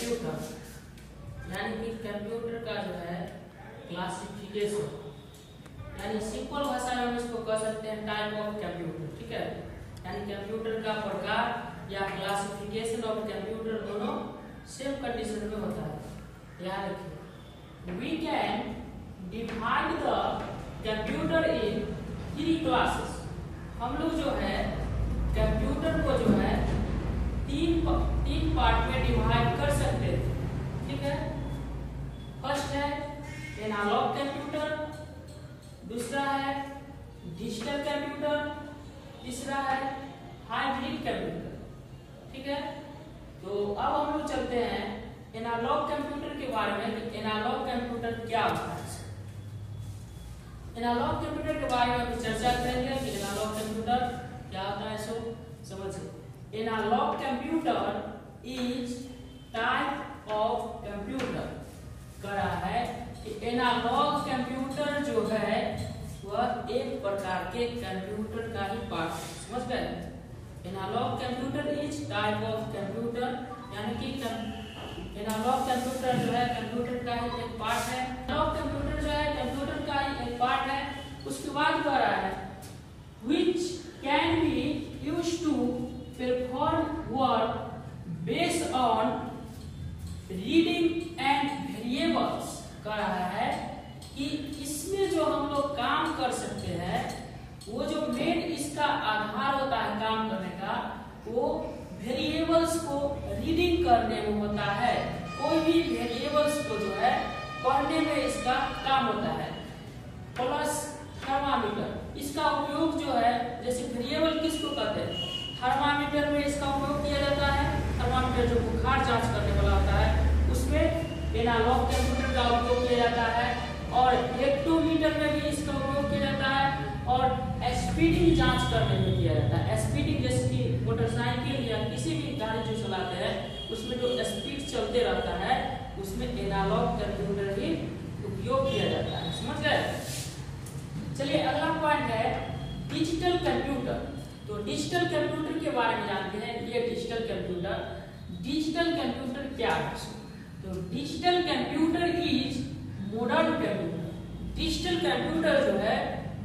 Computer यानी कि computer का जो है क्लासिफिकेशन, यानी सिंपल भाषा में हम इसको कह सकते हैं टाइप ऑफ कंप्यूटर। ठीक है, यानी कंप्यूटर का प्रकार या क्लासिफिकेशन ऑफ कंप्यूटर दोनों सेम कंडीशन में होता है। याद रखिए, we can divide the computer in 3 classes. हम लोग जो है कंप्यूटर को जो है तीन पार्ट में डिवाइड कर सकते हैं। ठीक है, फर्स्ट है एनालॉग कंप्यूटर, दूसरा है डिजिटल कंप्यूटर, तीसरा है हाइब्रिड कंप्यूटर। ठीक है, तो अब हम लोग चलते हैं एनालॉग कंप्यूटर के बारे में कि एनालॉग कंप्यूटर क्या होता है। एनालॉग कंप्यूटर के बारे में चर्चा करेंगे कि एनालॉग कंप्यूटर क्या होता है। सो समझिए, analogue computer is type of computer. कह रहा है कि एनालॉग कंप्यूटर जो है वह एक प्रकार के कंप्यूटर का ही पार्ट है। समझ गए, analogue computer is type of computer, यानी कि एनालॉग कंप्यूटर जो है कंप्यूटर का ही एक पार्ट है। एनालॉग कंप्यूटर जो है कंप्यूटर का ही एक पार्ट है। उसके बाद कह रहा है which can be used to perform work based on reading and variables। कह रहा है कि इसमें जो हम लोग काम कर सकते हैं, वो जो मेन इसका आधार होता है काम करने का, वो वेरिएबल्स को रीडिंग करने में होता है। कोई भी वेरिएबल्स को जो है पढ़ने में इसका काम होता है। प्लस थर्मामीटर, इसका उपयोग जो है, जैसे वेरिएबल किसको कहते हैं, थर्मामीटर में इसका उपयोग किया जाता है। थर्मामीटर जो बुखार जांच करने वाला होता है उसमें एनालॉग कंप्यूटर का उपयोग किया जाता है। और हेक्टोमीटर में भी इसका उपयोग किया जाता है। और स्पीडिंग जांच करने में किया जाता है। स्पीडिंग जैसे कि मोटरसाइकिल या किसी भी गाड़ी जो चलाते हैं उसमें जो स्पीड चलते रहता है उसमें एनालॉग कंप्यूटर ही उपयोग किया जाता है। समझ गए। चलिए अगला पॉइंट है डिजिटल कंप्यूटर। तो डिजिटल कंप्यूटर के बारे में जानते हैं। ये डिजिटल कंप्यूटर क्या है। तो digital computer is modern computer. Digital computer जो है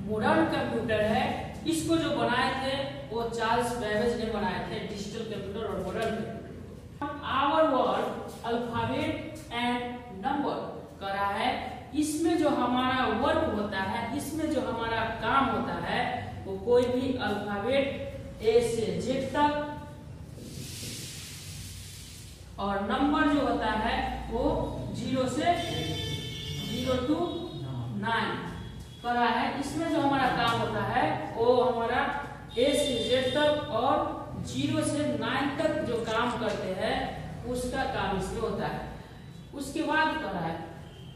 मॉडर्न कंप्यूटर है। इसको जो बनाए थे वो चार्ल्स बेबेज ने बनाए थे, डिजिटल कंप्यूटर और modern computer. Our word alphabet and number कह रहा है, इसमें जो हमारा वर्क होता है, इसमें जो हमारा काम होता है, वो कोई भी अल्फाबेट ए से जेड तक और नंबर जो होता है वो 0 से 0 to 9 कर रहा है। इसमें जो हमारा काम होता है वो हमारा ए से जेड तक और 0 से 9 तक जो काम करते हैं उसका काम इसमें होता है। उसके बाद कर रहा है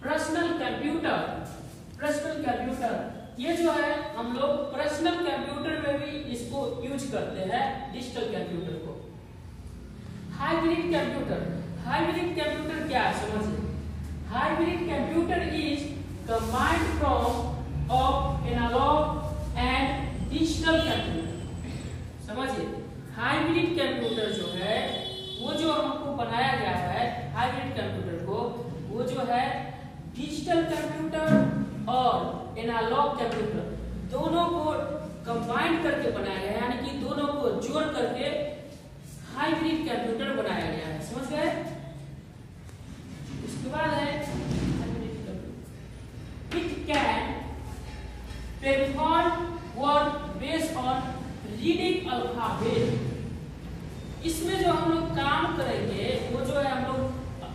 पर्सनल कंप्यूटर। पर्सनल कंप्यूटर ये जो है हम लोग पर्सनल कंप्यूटर में भी इसको यूज करते हैं, डिजिटल कंप्यूटर को। हाइब्रिड कंप्यूटर, हाइब्रिड कंप्यूटर क्या है समझिए। Hybrid computer is combined from of analogue and digital computer. समझिए, हाइब्रिड कंप्यूटर जो है वो जो हमको बनाया गया है हाइब्रिड कंप्यूटर को, वो जो है डिजिटल कंप्यूटर और एनालॉग कंप्यूटर दोनों को कंबाइन करके बनाया गया है, यानी कि दोनों को जोड़ करके हाइब्रिड कंप्यूटर बनाया गया है। समझ गए। उसके बाद है hybrid computer. It can perform work based on reading alphabet. इसमें जो हम लोग काम करेंगे वो जो है हम लोग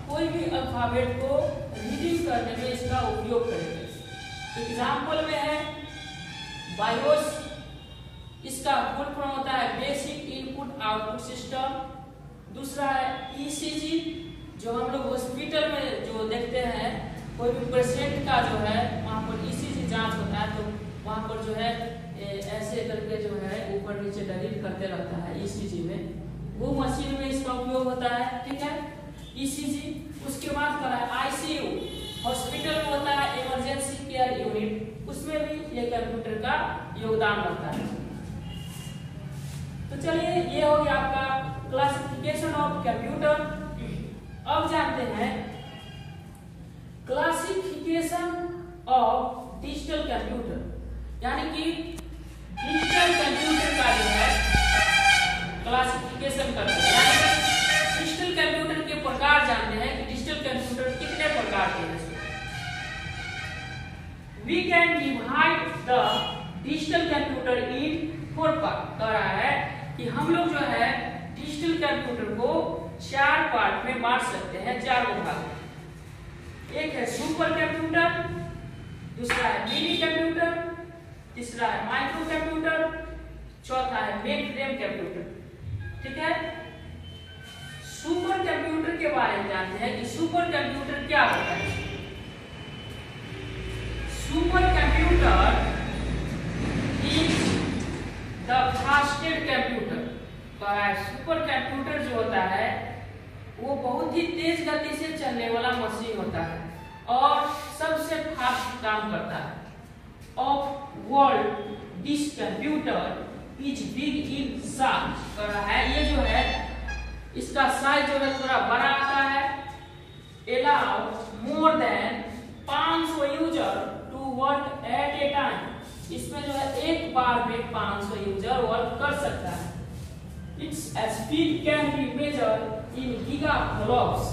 कोई भी अल्फाबेट को रीडिंग करने में इसका उपयोग करेंगे। एग्जाम्पल में है बायोस, इसका फुल फॉर्म होता है बेसिक इनपुट आउटपुट सिस्टम। दूसरा है ईसीजी, जो हम लोग हॉस्पिटल में जो देखते हैं, कोई भी पेशेंट का जो है वहाँ पर ईसीजी जांच होता है, तो वहाँ पर जो है ऐसे करके जो है ऊपर नीचे डरिल करते रहता है ईसीजी में, वो मशीन में इसका उपयोग होता है। ठीक है, ईसीजी। उसके बाद करा है आईसीयू, हॉस्पिटल में होता है इमरजेंसी केयर यूनिट, उसमें भी ये कंप्यूटर का योगदान रहता है। तो चलिए ये हो गया आपका क्लासिफिकेशन ऑफ कंप्यूटर। अब जानते हैं क्लासिफिकेशन ऑफ डिजिटल कंप्यूटर, यानी कि डिजिटल कंप्यूटर का जो है क्लासिफिकेशन करते हैं, यानी कि डिजिटल कंप्यूटर के प्रकार जानते हैं कि डिजिटल कंप्यूटर कितने प्रकार के हैं। We can divide the digital computer in 4 part. कह रहा है कि हम लोग जो है डिजिटल कंप्यूटर को 4 पार्ट में बांट सकते हैं, 4 भाग। एक है सुपर कंप्यूटर, दूसरा है मिनी कंप्यूटर, तीसरा है माइक्रो कंप्यूटर, चौथा है मेन फ्रेम कंप्यूटर। ठीक है, सुपर कंप्यूटर के बारे में जानते हैं कि सुपर कंप्यूटर क्या होता है। Super computer is the fastest computer. Super computer जो होता है वो बहुत ही तेज गति से चलने वाला मशीन होता है और सबसे फास्ट काम करता है। Of world this computer is big in size. कर रहा है ये जो है इसका साइज जो है थोड़ा बड़ा आता है। Allow more than 500 user to work at a time. इसमें जो है एक बार में 500 यूजर वर्क कर सकता है। Its speed can be measured in gigaflops.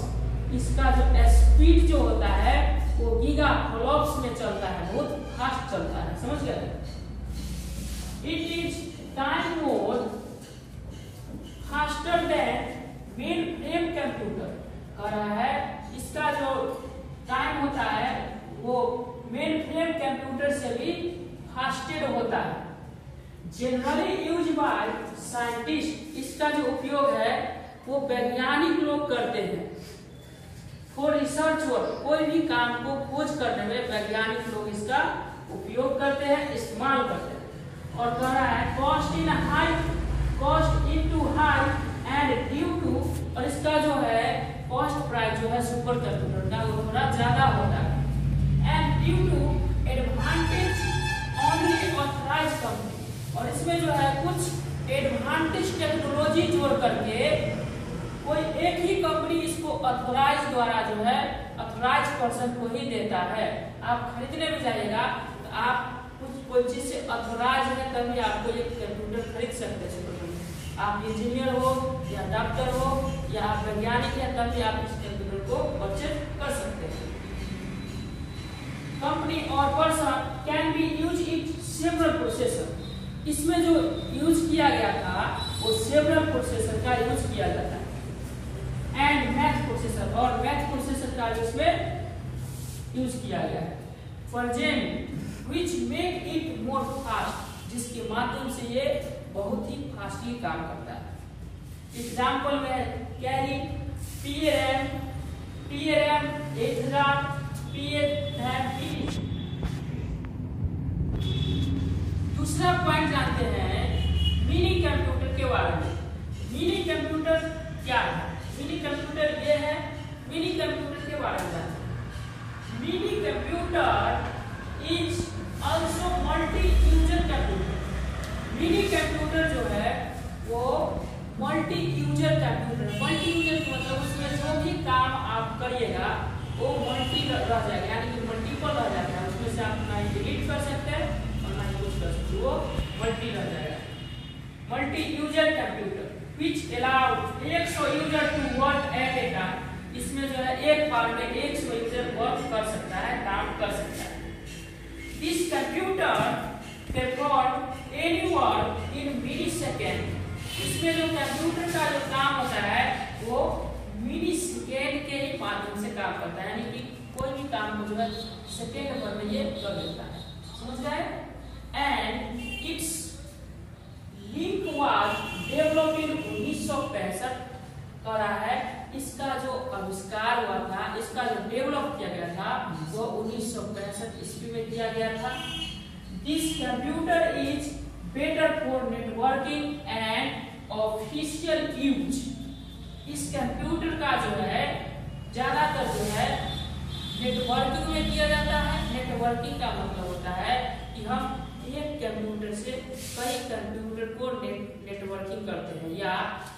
इसका जो स्पीड जो होता है वो गीगाफ्लॉप्स में चलता है, बहुत फास्ट चलता है। समझ गए? It is time more faster than main frame computer. कह रहा है इसका जो टाइम होता है वो मेन फ्रेम कंप्यूटर से भी फास्टेड होता है। Generally use by scientist. इसका जो उपयोग है वो वैज्ञानिक लोग करते हैं। फॉर रिसर्च वर्क, कोई भी काम को खोज करने में वैज्ञानिक लोग इसका उपयोग करते हैं, इस्तेमाल करते हैं। और कह रहा है cost into high and due to, और इसका जो है कॉस्ट प्राइस जो है सुपर कंप्यूटर का वो थोड़ा ज्यादा होता है। And due to advantage only authorise company, और इसमें जो है कुछ एडवांटेज टेक्नोलॉजी जोड़ करके कोई एक ही कंपनी इसको ऑथराइज द्वारा जो है ऑथराइज पर्सन को ही देता है। आप खरीदने में जाइएगा तो आप कोई चीज से ऑथराइज है तभी आपको ये कंप्यूटर खरीद सकते हैं। आप इंजीनियर हो या डॉक्टर हो या आप वैज्ञानिक है तभी आप इस कंप्यूटर को परचेज कर सकते हैं। कंपनी और person can be use it several processor. इसमें जो यूज किया गया था वो सेवरल प्रोसेसर का यूज किया जाता है। एंड मैथ प्रोसेसर, और मैथ प्रोसेसर का इसमें यूज किया गया है। For which make it more fast, जिसके माध्यम से ये बहुत ही फास्टली काम करता है। एग्जाम्पल में कैरी, PRAM, 8000, PHP। दूसरा पॉइंट जानते हैं मिनी कंप्यूटर के बारे में। मिनी कंप्यूटर क्या है? मिनी कंप्यूटर ये है। मिनी कंप्यूटर के बारे में जानते हैं। Mini computer is also multi user computer. Mini computer जो है वो multi user computer. Multi user मतलब उसमें जो भी काम आप करिएगा वो मल्टी रह जाएगा, यानी कि मल्टीपल रह जाएगा। उसमें से आप ना डिलीट कर सकते हैं और ना यूज कर सकते, वो मल्टी रह जाएगा। Multi user computer which allow 100 user to work at a time. इसमें जो है एक बार में 100 यूजर वर्क कर सकता है, काम कर सकता है। This computer perform any work in millisecond। इसमें जो कंप्यूटर का जो काम होता है वो मिली सेकेंड के ही माध्यम से काम करता है, यानी कि कोई भी काम को जो है सेकेंड भर में ये कर देता है। समझ गए? And it's link was developed in 1965। कह रहा है इसका जो आविष्कार हुआ था, इसका जो डेवलप किया गया था वो 1965 ईस्वी में किया गया था। This computer is better for networking and official use. इस कंप्यूटर का जो है ज्यादातर जो है नेटवर्किंग में किया जाता है। नेटवर्किंग का मतलब होता है कि हम एक कंप्यूटर से कई कंप्यूटर को नेटवर्किंग करते हैं, या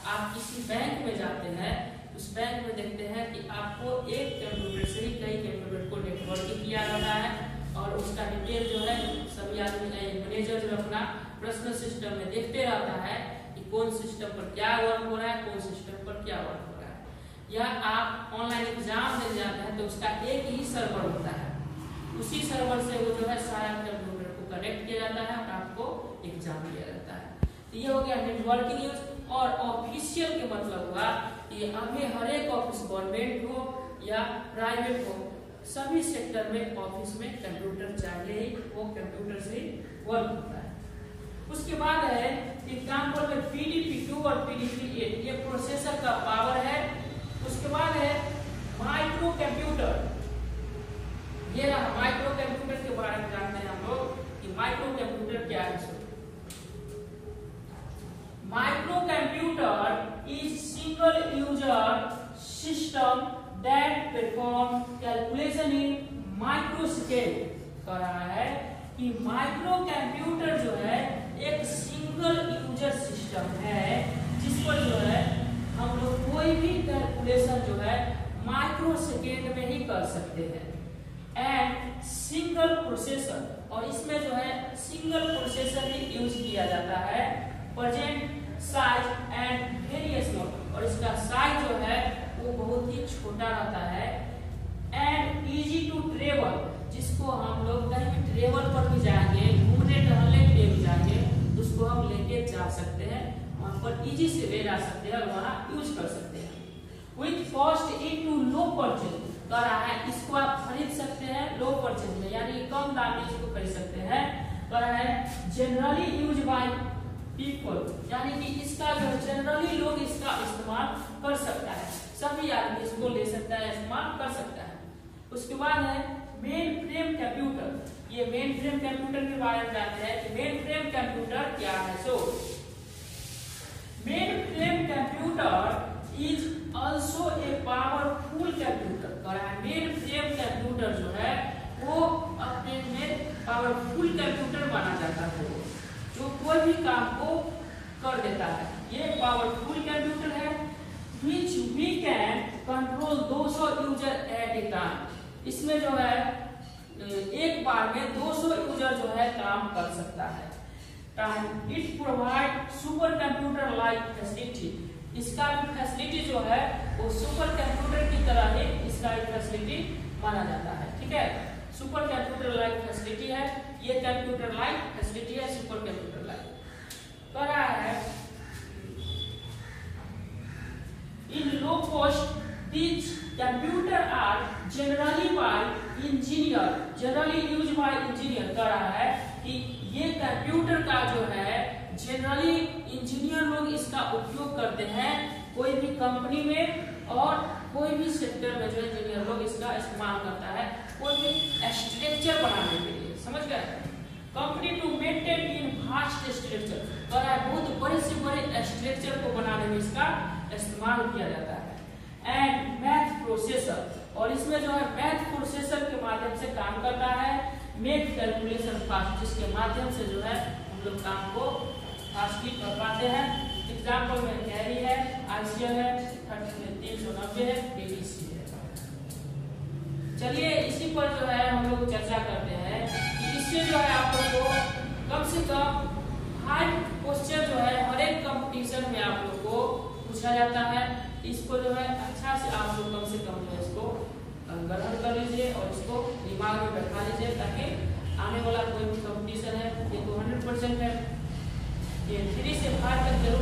आप किसी बैंक में जाते हैं उस बैंक में देखते हैं कि आपको एक कंप्यूटर से ही कई कंप्यूटर को नेटवर्किंग किया जाता है और उसका डिटेल जो है सभी आदमी मैनेजर जो अपना पर्सनल सिस्टम में देखते रहता है कि कौन सिस्टम पर क्या वर्क हो रहा है, कौन सिस्टम पर क्या वर्क हो रहा है। या आप ऑनलाइन एग्जाम देने जाते हैं तो उसका एक ही सर्वर होता है, उसी सर्वर से वो जो है सारा कंप्यूटर को कनेक्ट किया जाता है और आपको एग्जाम दिया जाता है। तो ये हो गया नेटवर्किंग यूज। और ऑफिशियल के मतलब हुआ कि अभी हर एक ऑफिस गवर्नमेंट हो या प्राइवेट हो, सभी सेक्टर में ऑफिस में कंप्यूटर चाहिए ही, वो कंप्यूटर से वर्क होता है। उसके बाद है एग्जाम्पल में PDP-2 और PDP-8, ये प्रोसेसर का पावर है। उसके बाद है माइक्रो कंप्यूटर, ये रहा माइक्रो कंप्यूटर के बारे में जानते हैं हम लोग कि माइक्रो कंप्यूटर क्या है। Microcomputer is single user system that perform calculation in microsecond। कह रहा है कि माइक्रो कंप्यूटर जो है एक सिंगल यूजर सिस्टम है जिस पर जो है हम लोग कोई भी कैलकुलेशन जो है माइक्रो सेकेंड में ही कर सकते हैं। एंड सिंगल प्रोसेसर, और इसमें जो है सिंगल प्रोसेसर ही यूज किया जाता है। Present size and very small, और इसका साइज जो है वो बहुत ही छोटा रहता है। एंड इजी टू ट्रेवल, जिसको हम लोग कहीं भी ट्रेवल पर भी जाएंगे, घूमने टहलने के लिए भी जाएंगे तो उसको हम लेके जा सकते हैं, वहां पर इजी से ले जा सकते हैं और वहां यूज कर सकते हैं। With cost into low purchase, कह रहा है इसको आप खरीद सकते हैं लो परचेज में, यानी कम दाम में इसको खरीद सकते हैं। कह रहा है जनरली यूज बाय पीपल, यानी कि इसका जो जनरली लोग इसका इस्तेमाल कर सकता है, सभी आदमी इसको ले सकता है, इस्तेमाल कर सकता है। उसके बाद है मेन फ्रेम कंप्यूटर, ये मेन फ्रेम कंप्यूटर के बारे में जानते हैं कि मेन फ्रेम कंप्यूटर क्या है। So main frame computer is also a powerful computer. कह रहा है मेन फ्रेम कंप्यूटर जो है वो अपने में पावरफुल कंप्यूटर माना जाता है, जो कोई भी काम को कर देता है। ये पावरफुल कंप्यूटर है which we can control 200 user eight a time. इसमें जो है एक बार में 200 यूजर जो है काम कर सकता है। It provide super computer like facility, इसका भी फैसिलिटी जो है वो सुपर कंप्यूटर की तरह ही इसका एक फैसिलिटी माना जाता है। ठीक है, सुपर कंप्यूटर लाइक फैसिलिटी है, ये कंप्यूटर लाइक फैसिलिटी है, सुपर कंप्यूटर लाइक। कह रहा है in low cost these computer are generally by engineer, generally used by engineer। कह रहा है कि ये कंप्यूटर का जो है जनरली इंजीनियर लोग इसका उपयोग करते हैं कोई भी कंपनी में और कोई भी सेक्टर में जो इंजीनियर लोग इसका इस्तेमाल करता है कोई भी स्ट्रक्चर बनाने के लिए। समझ गए? Company to maintain in vast structure, कह रहा है बहुत बड़े से बड़े स्ट्रक्चर को बनाने में इसका इस्तेमाल किया जाता है। एंड मैथ प्रोसेसर, और इसमें जो है मैथ प्रोसेसर के माध्यम से काम करता है, मेक कैलकुलेशन फास्ट, जिसके माध्यम से जो है हम लोग काम को फास्टली कर पाते हैं। एग्जाम्पल में कैरी है, आईसीएल है, 390 है, पीडीसी है। चलिए इसी पर जो है हम लोग चर्चा करते हैं कि इससे जो है आप लोग को कम से कम 5 क्वेश्चन जो है हर एक कंपटीशन में आप लोग को पूछा जाता है। इसको जो है अच्छा से आप लोग कम से कम जो है इसको ग्रहण कर लीजिए और इसको दिमाग में बैठा लीजिए ताकि आने वाला कोई भी कंपटीशन है ये तो 100% है, ये 3 से 5 तक जरूर